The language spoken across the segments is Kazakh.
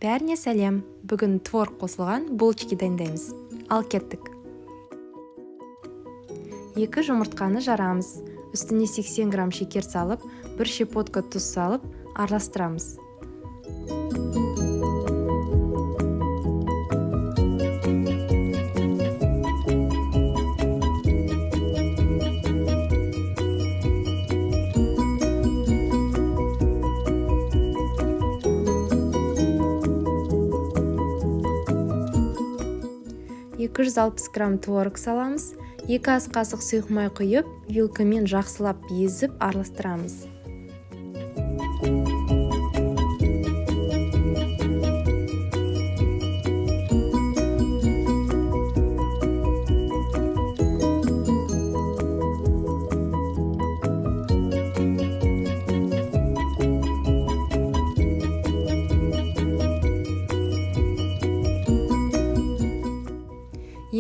Бәріне сәлем. Бүгін творог қосылған булочки дайындаймыз. Ал кеттік. 2 жұмыртқаны жарамыз. Үстіне 80 грамм шекер салып, 1 щепотка тұз салып, араластырамыз. Екі 260 грамм творог саламыз. 2 ас қасық сұйық май құйып, вилкамен жақсылап езіп араластырамыз.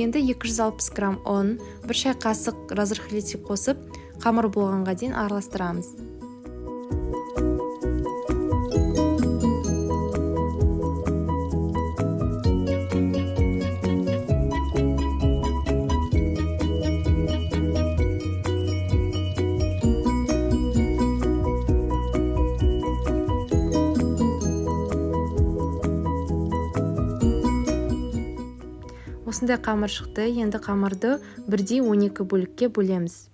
Енді 260 грамм ұн, 1 шай қасық разрыхлитель қосып, қамыр болғанға дейін араластырамыз. Осындай қамыр шықты. Енді қамырды бірдей 12 бөлікке бөлеміз.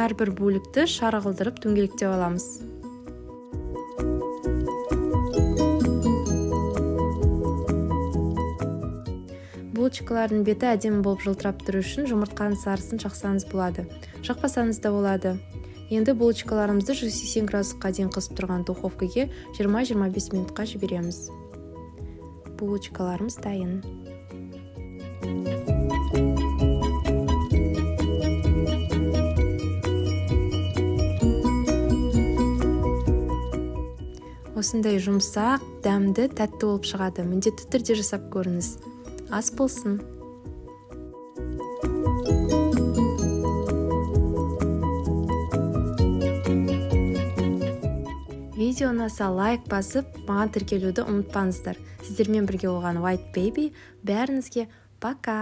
Әрбір бөлікті шар қылдырып дөңгелектеп аламыз. Булочкалардың беті әдемі болып жылтырап тұру үшін жұмыртқаның сарысын жақсаңыз болады. Жақпасаңыз да болады. Енді булочкаларымызды 180 градусқа дейін қысып тұрған духовкаға 20-25 минутқа жібереміз. Булочкаларымыз дайын. Осындай жұмсақ, дәмді, тәтті болып шығады. Міндетті түрде жасап көріңіз. Ас болсын. Видео ұнаса лайк басып, маған тіркелуді ұмытпаңыздар. Сіздермен бірге болған White Baby. Бәріңізге пока!